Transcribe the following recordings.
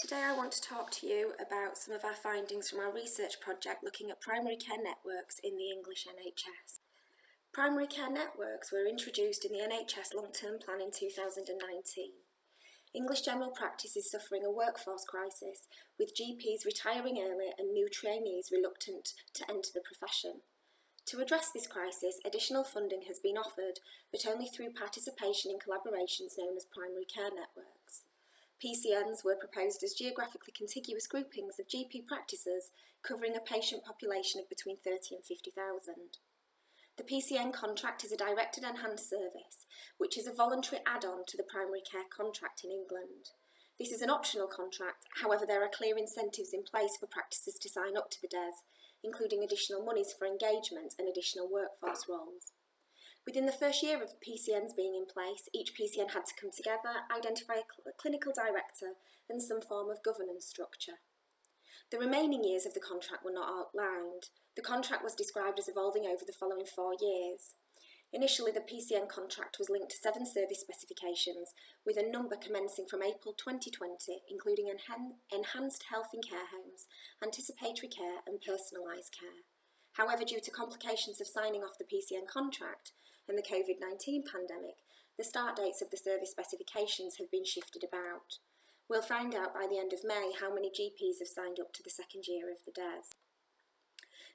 Today I want to talk to you about some of our findings from our research project looking at primary care networks in the English NHS. Primary care networks were introduced in the NHS long-term plan in 2019. English general practice is suffering a workforce crisis, with GPs retiring early and new trainees reluctant to enter the profession. To address this crisis, additional funding has been offered, but only through participation in collaborations known as primary care networks. PCNs were proposed as geographically contiguous groupings of GP practices covering a patient population of between 30 and 50,000. The PCN contract is a directed enhanced service, which is a voluntary add-on to the primary care contract in England. This is an optional contract, however there are clear incentives in place for practices to sign up to the DES, including additional monies for engagement and additional workforce roles. Within the first year of PCNs being in place, each PCN had to come together, identify a clinical director and some form of governance structure. The remaining years of the contract were not outlined. The contract was described as evolving over the following 4 years. Initially, the PCN contract was linked to 7 service specifications, with a number commencing from April 2020, including enhanced health in care homes, anticipatory care and personalised care. However, due to complications of signing off the PCN contract and the COVID-19 pandemic, the start dates of the service specifications have been shifted about. We'll find out by the end of May how many GPs have signed up to the second year of the DES.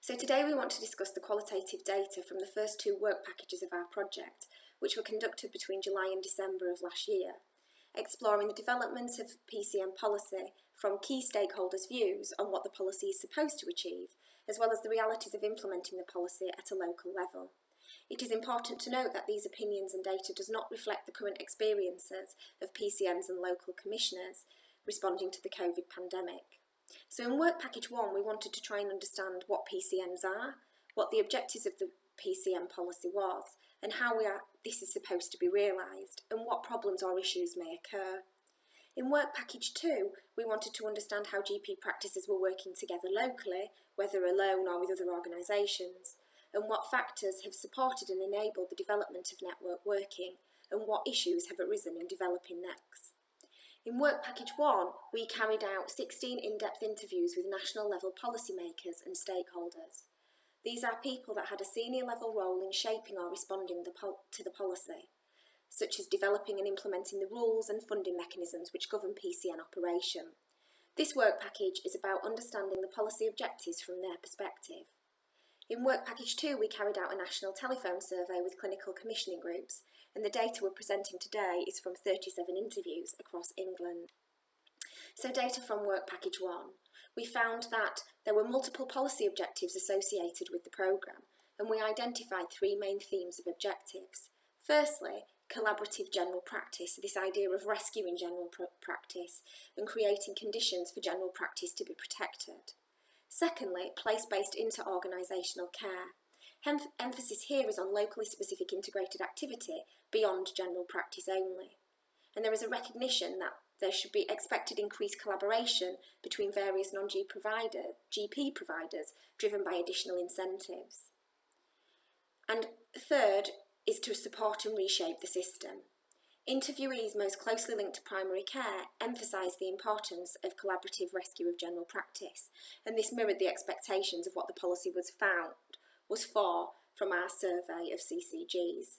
So today we want to discuss the qualitative data from the first 2 work packages of our project, which were conducted between July and December of last year, exploring the development of PCN policy from key stakeholders' views on what the policy is supposed to achieve, as well as the realities of implementing the policy at a local level. It is important to note that these opinions and data does not reflect the current experiences of PCNs and local commissioners responding to the COVID pandemic. So in work package 1, we wanted to try and understand what PCNs are, what the objectives of the PCN policy was, and how this is supposed to be realised, and what problems or issues may occur. In work package 2, we wanted to understand how GP practices were working together locally, whether alone or with other organisations, and what factors have supported and enabled the development of network working, and what issues have arisen in developing next. In work package 1, we carried out 16 in-depth interviews with national level policymakers and stakeholders. These are people that had a senior level role in shaping or responding to the policy, such as developing and implementing the rules and funding mechanisms which govern PCN operation. This work package is about understanding the policy objectives from their perspective. In work package 2, we carried out a national telephone survey with clinical commissioning groups, and the data we're presenting today is from 37 interviews across England. So data from work package 1. We found that there were multiple policy objectives associated with the programme, and we identified 3 main themes of objectives. Firstly, collaborative general practice, this idea of rescuing general practice and creating conditions for general practice to be protected. Secondly, place-based inter-organisational care. Emphasis here is on locally specific integrated activity beyond general practice only. And there is a recognition that there should be expected increased collaboration between various non-GP providers driven by additional incentives. And third is to support and reshape the system. Interviewees most closely linked to primary care emphasised the importance of collaborative rescue of general practice, and this mirrored the expectations of what the policy was for from our survey of CCGs.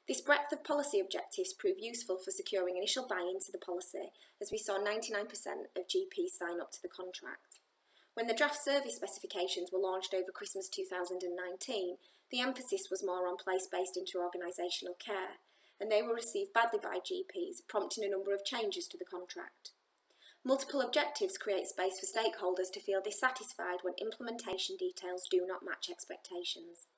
This breadth of policy objectives proved useful for securing initial buy-in to the policy, as we saw 99% of GPs sign up to the contract. When the draft service specifications were launched over Christmas 2019, the emphasis was more on place-based inter-organisational care, and they were received badly by GPs, prompting a number of changes to the contract. Multiple objectives create space for stakeholders to feel dissatisfied when implementation details do not match expectations.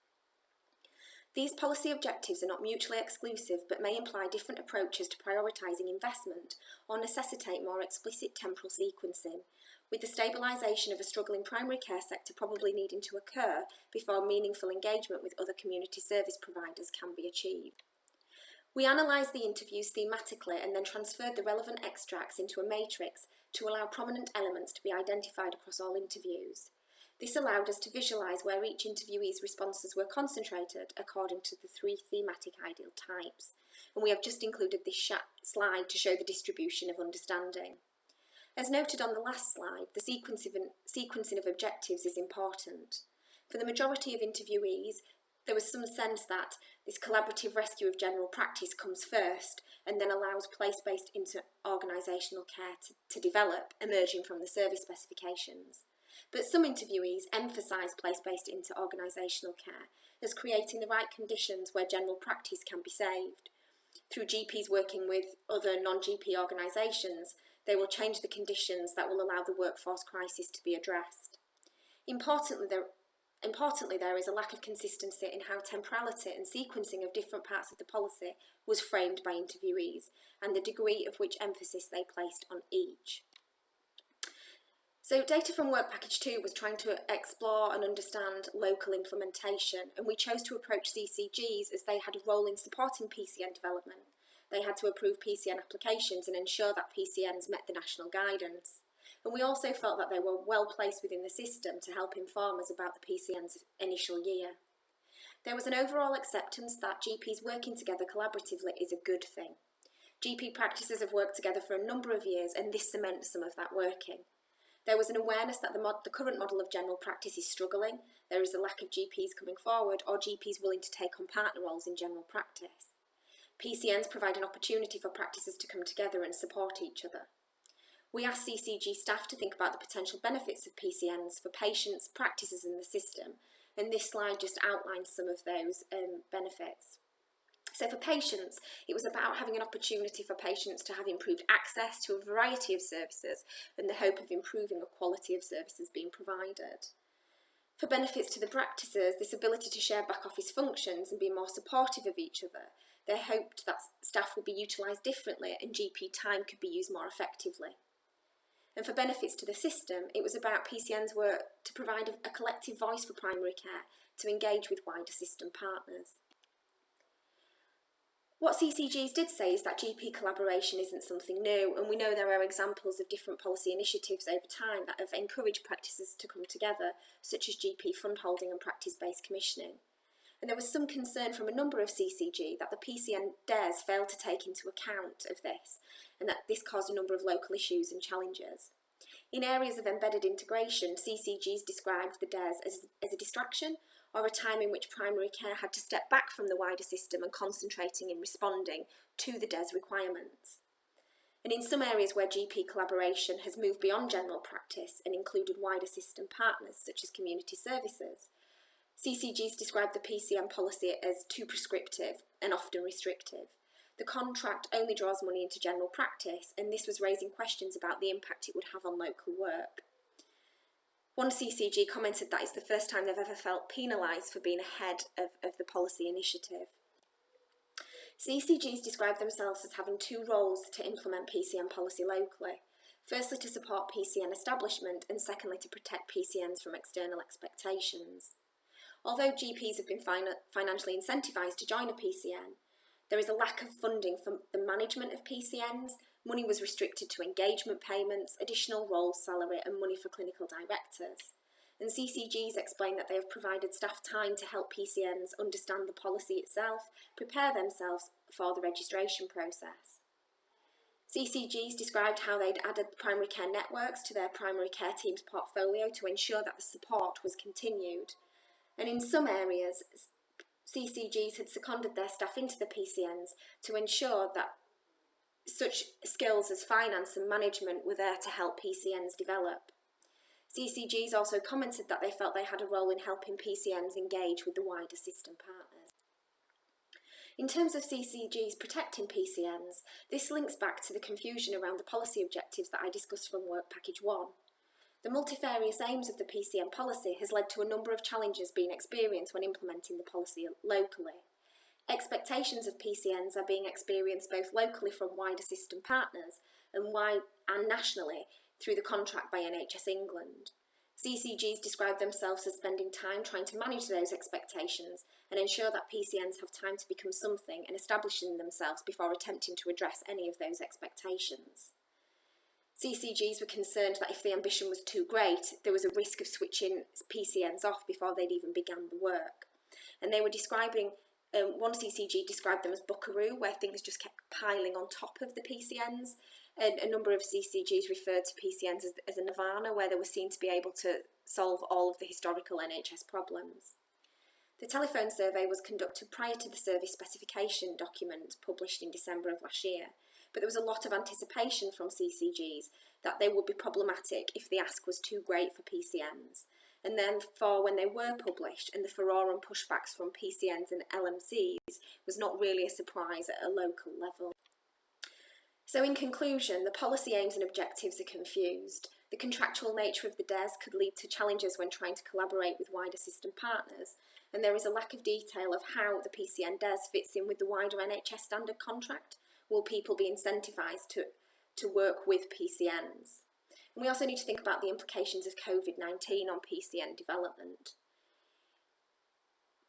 These policy objectives are not mutually exclusive, but may imply different approaches to prioritising investment or necessitate more explicit temporal sequencing, with the stabilisation of a struggling primary care sector probably needing to occur before meaningful engagement with other community service providers can be achieved. We analysed the interviews thematically and then transferred the relevant extracts into a matrix to allow prominent elements to be identified across all interviews. This allowed us to visualise where each interviewee's responses were concentrated according to the 3 thematic ideal types, and we have just included this slide to show the distribution of understanding. As noted on the last slide, the sequencing of objectives is important. For the majority of interviewees, there was some sense that this collaborative rescue of general practice comes first and then allows place-based inter-organisational care to develop, emerging from the service specifications. But some interviewees emphasise place-based inter-organisational care as creating the right conditions where general practice can be saved. Through GPs working with other non-GP organisations, they will change the conditions that will allow the workforce crisis to be addressed. Importantly, there is a lack of consistency in how temporality and sequencing of different parts of the policy was framed by interviewees and the degree of which emphasis they placed on each. So data from Work Package 2 was trying to explore and understand local implementation, and we chose to approach CCGs as they had a role in supporting PCN development. They had to approve PCN applications and ensure that PCNs met the national guidance. And we also felt that they were well placed within the system to help inform us about the PCN's initial year. There was an overall acceptance that GPs working together collaboratively is a good thing. GP practices have worked together for a number of years, and this cements some of that working. There was an awareness that the current model of general practice is struggling. There is a lack of GPs coming forward or GPs willing to take on partner roles in general practice. PCNs provide an opportunity for practices to come together and support each other. We asked CCG staff to think about the potential benefits of PCNs for patients, practices and the system, and this slide just outlines some of those benefits. So for patients, it was about having an opportunity for patients to have improved access to a variety of services and the hope of improving the quality of services being provided. For benefits to the practices, this ability to share back office functions and be more supportive of each other, they hoped that staff would be utilised differently and GP time could be used more effectively. And for benefits to the system, it was about PCN's work to provide a collective voice for primary care to engage with wider system partners. What CCGs did say is that GP collaboration isn't something new, and we know there are examples of different policy initiatives over time that have encouraged practices to come together, such as GP fund holding and practice-based commissioning. And there was some concern from a number of CCG that the PCN DES failed to take into account of this, and that this caused a number of local issues and challenges. In areas of embedded integration, CCGs described the DES as a distraction, or a time in which primary care had to step back from the wider system and concentrating in responding to the DES requirements. And in some areas where GP collaboration has moved beyond general practice and included wider system partners such as community services, CCGs described the PCN policy as too prescriptive and often restrictive. The contract only draws money into general practice, and this was raising questions about the impact it would have on local work. One CCG commented that it's the first time they've ever felt penalised for being ahead of the policy initiative. CCGs describe themselves as having two roles to implement PCN policy locally. Firstly, to support PCN establishment, and secondly, to protect PCNs from external expectations. Although GPs have been financially incentivised to join a PCN, there is a lack of funding for the management of PCNs. Money was restricted to engagement payments, additional role salary and money for clinical directors. And CCGs explain that they have provided staff time to help PCNs understand the policy itself, prepare themselves for the registration process. CCGs described how they'd added primary care networks to their primary care team's portfolio to ensure that the support was continued. And in some areas, CCGs had seconded their staff into the PCNs to ensure that such skills as finance and management were there to help PCNs develop. CCGs also commented that they felt they had a role in helping PCNs engage with the wider system partners. In terms of CCGs protecting PCNs, this links back to the confusion around the policy objectives that I discussed from Work Package 1. The multifarious aims of the PCN policy has led to a number of challenges being experienced when implementing the policy locally. Expectations of PCNs are being experienced both locally from wider system partners and nationally through the contract by NHS England. CCGs describe themselves as spending time trying to manage those expectations and ensure that PCNs have time to become something and establishing themselves before attempting to address any of those expectations. CCGs were concerned that if the ambition was too great, there was a risk of switching PCNs off before they'd even begun the work. And they were describing, one CCG described them as buckaroo, where things just kept piling on top of the PCNs, and a number of CCGs referred to PCNs as a nirvana, where they were seen to be able to solve all of the historical NHS problems. The telephone survey was conducted prior to the service specification document published in December of last year, but there was a lot of anticipation from CCGs that they would be problematic if the ask was too great for PCNs. And then when they were published, and the furore and pushbacks from PCNs and LMCs was not really a surprise at a local level. So in conclusion, the policy aims and objectives are confused. The contractual nature of the DES could lead to challenges when trying to collaborate with wider system partners, and there is a lack of detail of how the PCN DES fits in with the wider NHS standard contract. Will people be incentivised to work with PCNs? And we also need to think about the implications of COVID-19 on PCN development.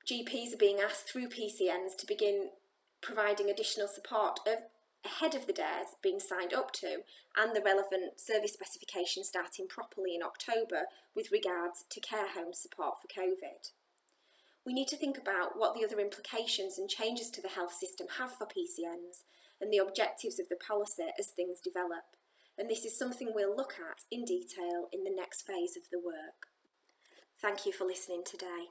GPs are being asked through PCNs to begin providing additional support ahead of the DES being signed up to, and the relevant service specification starting properly in October with regards to care home support for COVID. We need to think about what the other implications and changes to the health system have for PCNs and the objectives of the policy as things develop. And this is something we'll look at in detail in the next phase of the work. Thank you for listening today.